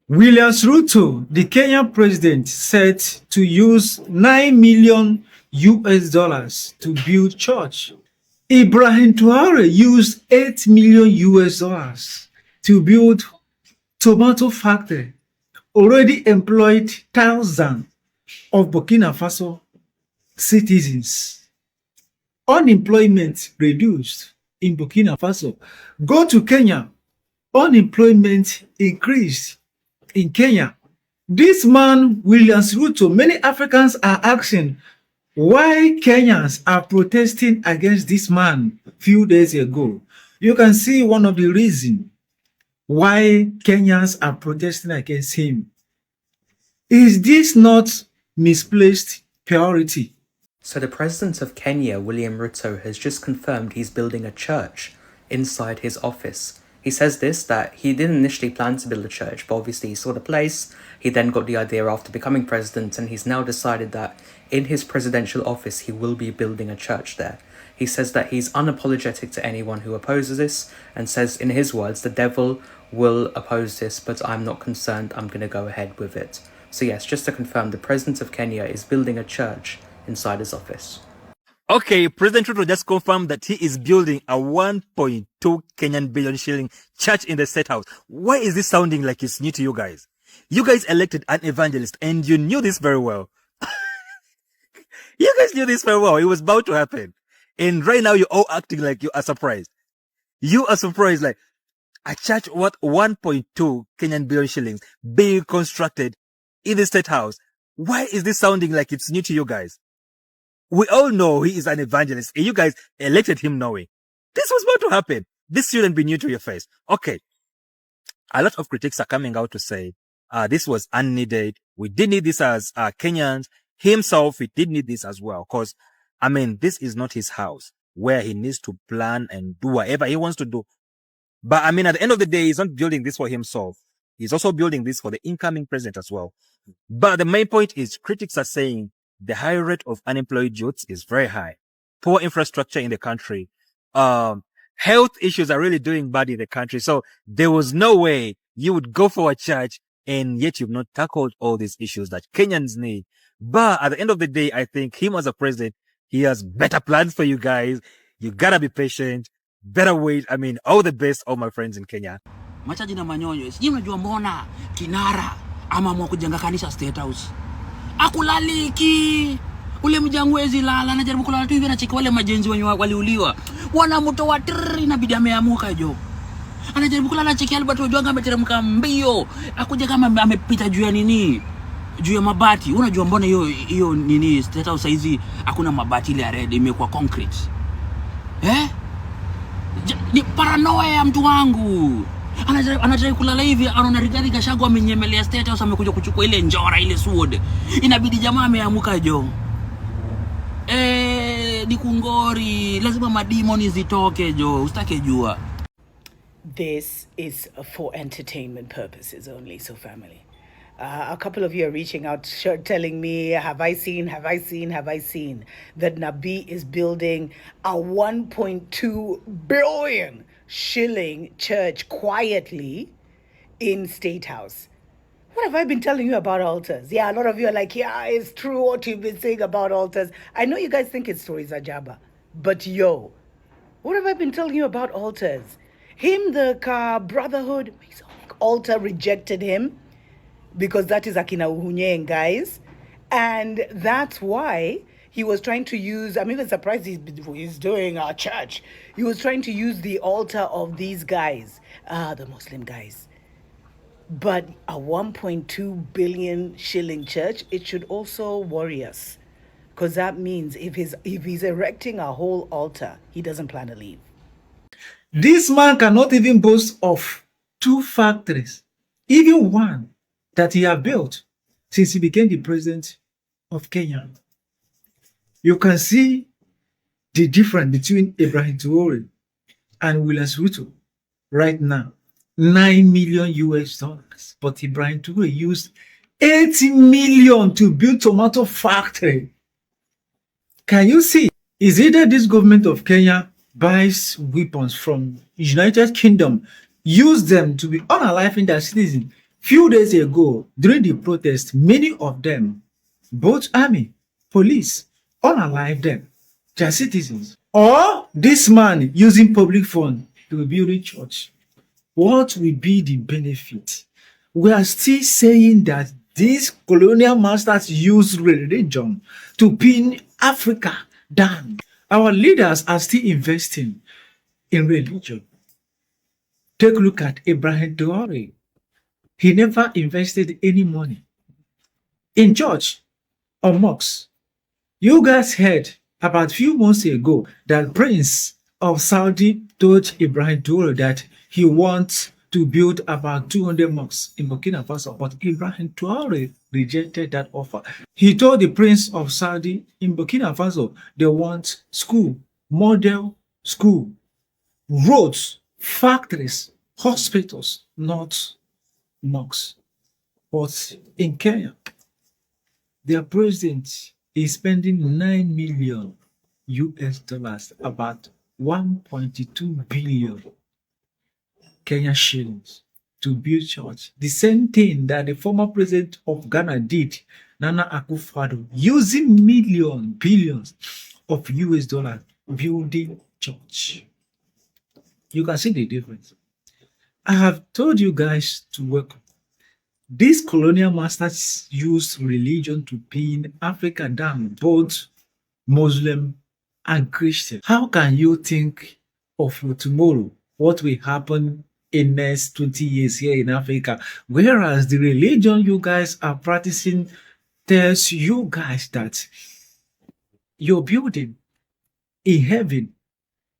Williams Ruto, the Kenyan president, said to use 9 million US dollars to build church. Ibrahim Traore used 8 million US dollars to build tomato factory, already employed thousands of Burkina Faso citizens. Unemployment reduced in Burkina Faso. Go to Kenya, unemployment increased in Kenya. This man, Williams Ruto, many Africans are asking why Kenyans are protesting against this man a few days ago. You can see one of the reasons why Kenyans are protesting against him. Is this not misplaced priority? So the president of Kenya, William Ruto, has just confirmed he's building a church inside his office. He says that he didn't initially plan to build a church, but obviously he saw the place. He then got the idea after becoming president, and he's now decided that in his presidential office, he will be building a church there. He says that he's unapologetic to anyone who opposes this, and says, in his words, the devil will oppose this, but I'm not concerned, I'm going to go ahead with it. So yes, just to confirm, the president of Kenya is building a church inside his office. Okay, President Ruto just confirmed that he is building a 1.2 Kenyan billion shilling church in the Statehouse. Why is this sounding like it's new to you guys? You guys elected an evangelist and you knew this very well. You guys knew this very well. It was about to happen. And right now you're all acting like you are surprised. You are surprised, like a church worth 1.2 Kenyan billion shillings being constructed in the Statehouse. Why is this sounding like it's new to you guys? We all know he is an evangelist, and you guys elected him knowing this was about to happen. This shouldn't be new to your face. Okay. A lot of critics are coming out to say, this was unneeded. We did need this as Kenyans. Himself, he did need this as well. Cause, I mean, this is not his house where he needs to plan and do whatever he wants to do. But I mean, at the end of the day, he's not building this for himself. He's also building this for the incoming president as well. But the main point is critics are saying the high rate of unemployed youths is very high. Poor infrastructure in the country. Health issues are really doing bad in the country. So there was no way you would go for a church and yet you've not tackled all these issues that Kenyans need. But at the end of the day, I think him as a president, he has better plans for you guys. You gotta be patient. Better wait. I mean, all the best, all my friends in Kenya. Machaji na manyonyo. Sijui mnajua mbona Kinara ama kujenga kanisa Statehouse. Akulaliki. Ule mjangwezi lala anajaribu kulala tu hivi anacheki wale majenzi wenye waliuliwa. Wanamtoa inabidi ameamuka jo. Anajaribu kulala cheki Albert Ojwanga ameteremka mbio. Akuja kama amepita juu ya nini? Juu ya mabati. Unajua mbona hiyo nini Statehouse hizi hakuna mabati ile ya red imekuwa concrete. Ni paranoia ya mtu wangu. Anajaribu kulala hivi anaona Rigathi Gachagua amenyemelea Statehouse amekuja kuchukua ile njora ile sword. Inabidi jamaa ameamuka jo. Ni kungori, lazima mademoni zitoke jo, usitake jua. This is for entertainment purposes only, so family. A couple of you are reaching out, telling me, have I seen that Nabi is building a 1.2 billion shilling church quietly in Statehouse. What have I been telling you about altars? Yeah, a lot of you are like, yeah, it's true what you've been saying about altars. I know you guys think it's stories ajaba, but yo, what have I been telling you about altars? Him, the Brotherhood, altar rejected him because that is Akina Uhunye, guys. And that's why he was trying to use, I'm even surprised he's doing a church. He was trying to use the altar of these guys, the Muslim guys. But a 1.2 billion shilling church, it should also worry us. Because that means if he's erecting a whole altar, he doesn't plan to leave. This man cannot even boast of 2 factories, even one that he has built since he became the president of Kenya. You can see the difference between Ibrahim Traore and Williams Ruto right now. 9 million US dollars. But Ibrahim Traore used 80 million to build tomato factory. Can you see? Is either this government of Kenya buys weapons from United Kingdom, use them to be unaliving their citizens, Few days ago, during the protest, many of them, both army, police, unalive them, their citizens. Or this man using public fund to build a church. What will be the benefit? We are still saying that these colonial masters use religion to pin Africa down. Our leaders are still investing in religion. Take a look at Abraham Traore. He never invested any money in church or mosques. You guys heard about a few months ago that Prince of Saudi told Ibrahim Traore that he wants to build about 200 mosques in Burkina Faso, but Ibrahim Traore rejected that offer. He told the Prince of Saudi in Burkina Faso they want school, model school, roads, factories, hospitals, not mosques. But in Kenya, their president is spending 9 million US dollars, about 1.2 billion Kenyan shillings, to build church. The same thing that the former president of Ghana did, Nana Akufo-Addo, using billions of US dollars building church. You can see the difference. I have told you guys to work. These colonial masters use religion to pin Africa down, both Muslim and Christian. How can you think of your tomorrow? What will happen in next 20 years here in Africa? Whereas the religion you guys are practicing tells you guys that you're building in heaven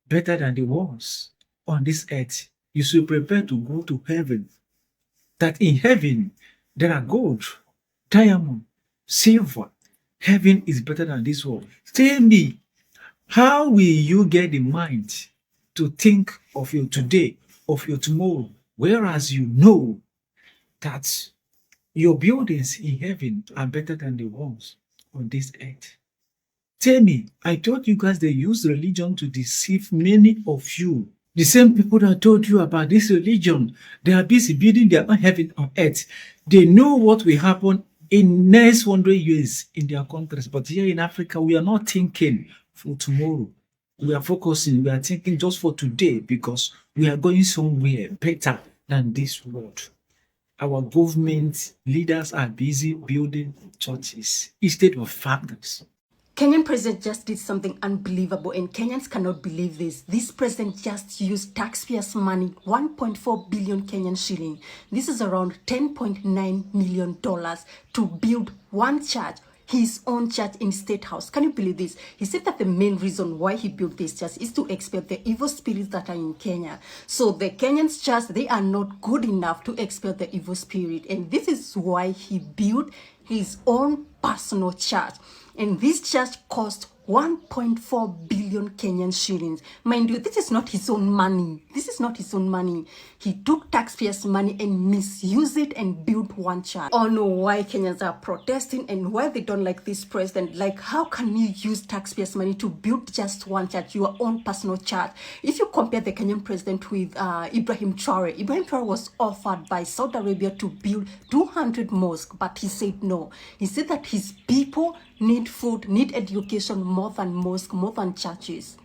better than the ones on this earth. You should prepare to go to heaven. That in heaven there are gold, diamond, silver. Heaven is better than this world. Tell me, how will you get the mind to think of your today, of your tomorrow, whereas you know that your buildings in heaven are better than the ones on this earth? Tell me, I told you guys they use religion to deceive many of you. The same people that told you about this religion, they are busy building their own heaven on earth. They know what will happen in next 100 years in their countries. But here in Africa, we are not thinking for tomorrow. We are focusing, we are thinking just for today because we are going somewhere better than this world. Our government leaders are busy building churches instead of factories. Kenyan president just did something unbelievable and Kenyans cannot believe this. This president just used taxpayers' money, 1.4 billion Kenyan shilling. This is around $10.9 million to build one church, his own church in Statehouse. Can you believe this? He said that the main reason why he built this church is to expel the evil spirits that are in Kenya. So the Kenyans church, they are not good enough to expel the evil spirit. And this is why he built his own personal church. And this church cost 1.4 billion Kenyan shillings. Mind you, this is not his own money. This is not his own money. He took taxpayers' money and misused it and built one church. I don't know why Kenyans are protesting and why they don't like this president. Like, how can you use taxpayers' money to build just one church, your own personal church? If you compare the Kenyan president with Ibrahim Traore was offered by Saudi Arabia to build 200 mosques, but he said no. He said that his people need food, need education more than mosques, more than churches.